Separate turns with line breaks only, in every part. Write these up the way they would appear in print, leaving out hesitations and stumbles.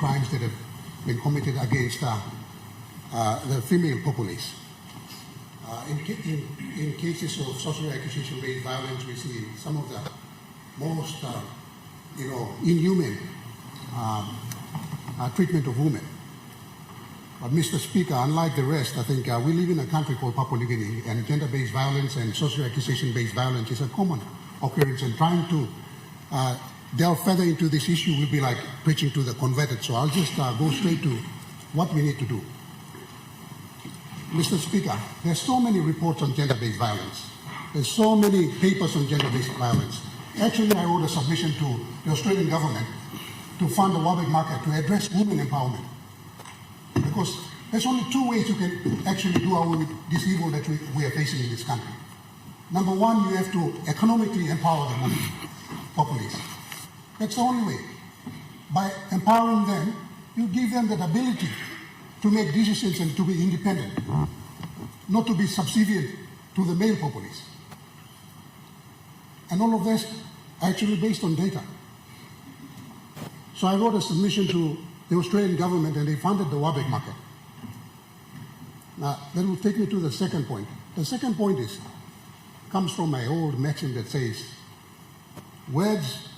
crimes that have been committed against the female populace. In cases of social accusation-based violence, we see some of the most, inhuman treatment of women. But Mr. Speaker, unlike the rest, I think we live in a country called Papua New Guinea, and gender-based violence and social accusation-based violence is a common occurrence, and trying to delve further into this issue will be like preaching to the converted. So I'll just go straight to what we need to do. Mr. Speaker, there's so many reports on gender-based violence. There's so many papers on gender-based violence. Actually, I wrote a submission to the Australian government to fund the Wabag market to address women empowerment. Because there's only two ways you can actually do away with this evil that we are facing in this country. Number one, you have to economically empower the women populace. That's the only way. By empowering them, you give them that ability to make decisions and to be independent, not to be subservient to the male populace. And all of this actually based on data. So I wrote a submission to the Australian government and they funded the Wabag market. Now, that will take me to the second point. The second point comes from my old maxim that says, words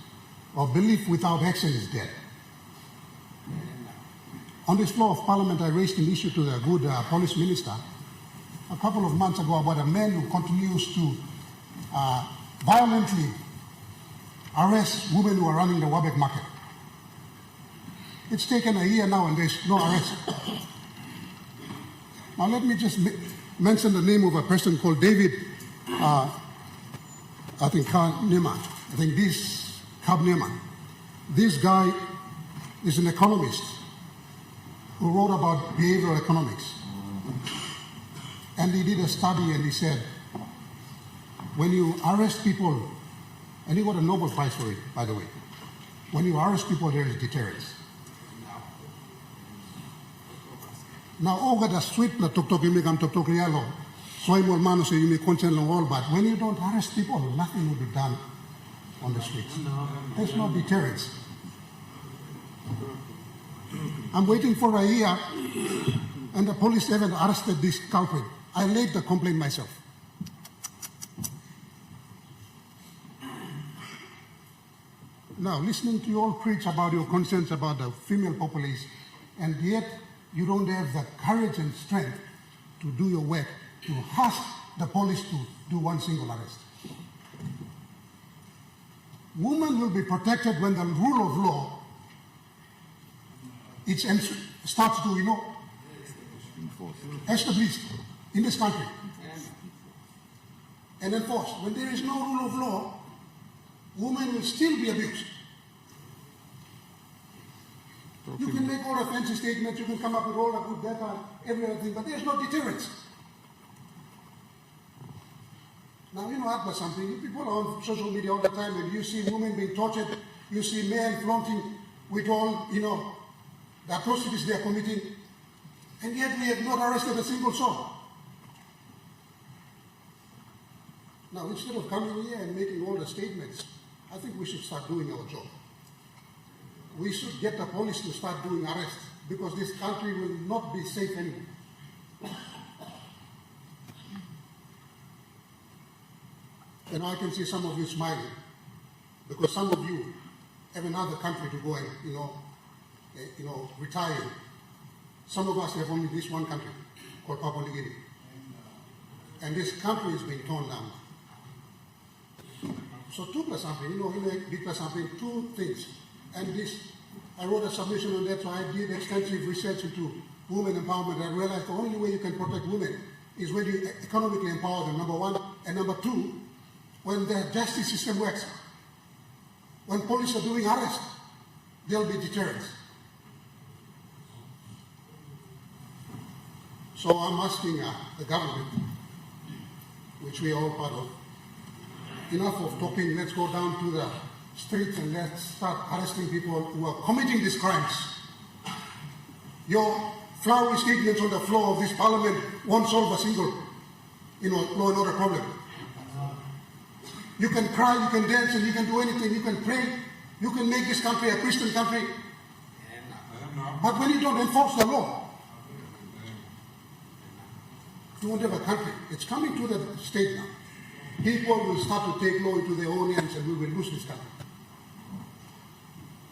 or belief without action is dead. On this floor of Parliament, I raised an issue to the good police minister a couple of months ago about a man who continues to violently arrest women who are running the Wabag market. It's taken a year now and there's no arrest. Now let me just mention the name of a person called David, I think Nema. I think this Kabnema. This guy is an economist who wrote about behavioral economics. And he did a study and he said, when you arrest people, and he got a Nobel Prize for it, by the way, when you arrest people, there is deterrence. Now, all that sweet la tok tok you make tok tok rialo, so more manos you may consent long all, but when you don't arrest people, nothing will be done on the streets. There's no deterrence. I'm waiting for a year, and the police haven't arrested this culprit. I laid the complaint myself. Now, listening to you all preach about your concerns about the female populace, and yet you don't have the courage and strength to do your work, to ask the police to do one single arrest. Women will be protected when the rule of law starts to, established in this country and enforced. When there is no rule of law, women will still be abused. You can make all the fancy statements, you can come up with all the good data, everything, but there's no deterrence. Now, after something, people are on social media all the time, and you see women being tortured, you see men flaunting with all, the atrocities they are committing, and yet we have not arrested a single soul. Now, instead of coming here and making all the statements, I think we should start doing our job. We should get the police to start doing arrests, because this country will not be safe anymore. And I can see some of you smiling, because some of you have another country to go and, retire. Some of us have only this one country called Papua New Guinea. And this country is being torn down. So 2 plus something, big plus something, 2 things. And this, I wrote a submission on that, so I did extensive research into women empowerment. I realized the only way you can protect women is when you economically empower them, number one. And number two, when the justice system works. When police are doing arrests, there'll be deterrence. So I'm asking the government, which we are all part of, enough of talking, let's go down to the streets and let's start arresting people who are committing these crimes. Your flowery statements on the floor of this parliament won't solve a single, law and order problem. You can cry, you can dance, and you can do anything. You can pray. You can make this country a Christian country. But when you don't enforce the law, you won't have a country. It's coming to the state now. People will start to take law into their own hands and we will lose this country.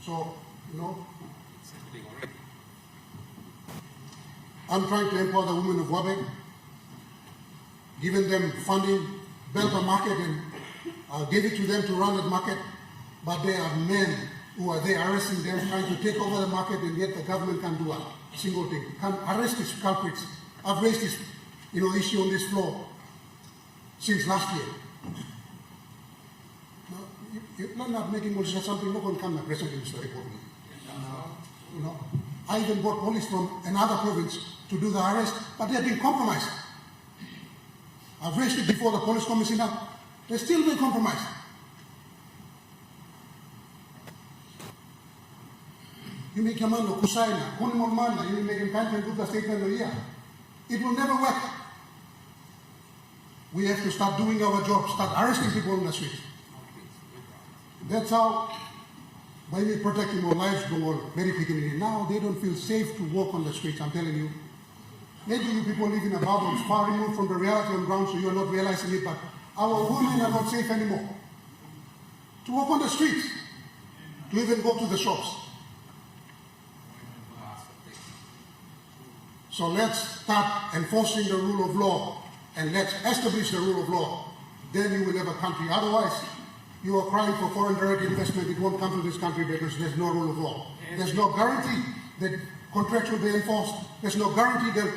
So, I'm trying to empower the women of Wabag, giving them funding, build a market and give it to them to run that market. But there are men who are there arresting them, trying to take over the market, and yet the government can't do a single thing. Can't arrest these culprits. I've raised this issue on this floor since last year. Now, you're not making something, no one can present in this report. I even brought police from another province to do the arrest, but they're being compromised. I've raised it before the police commissioner. They're still being compromised. You make a man look kusaina, kunimormana, you make him can't do the statement of the year. It will never work. We have to start doing our job, start arresting people on the street. That's how, by me protecting our lives, go on verification. Now they don't feel safe to walk on the streets, I'm telling you. Maybe you people live in a bubble far removed from the reality on the ground, so you are not realizing it, but our women are not safe anymore. To walk on the streets, to even go to the shops. So let's start enforcing the rule of law and let's establish the rule of law. Then you will have a country. Otherwise, you are crying for foreign direct investment. It won't come to this country because there's no rule of law. There's no guarantee that contracts will be enforced. There's no guarantee that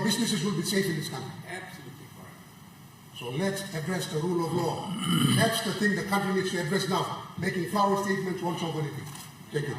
businesses will be safe in this country.
Absolutely correct.
So let's address the rule of law. That's the thing the country needs to address now. Making flowery statements won't solve anything. Thank you.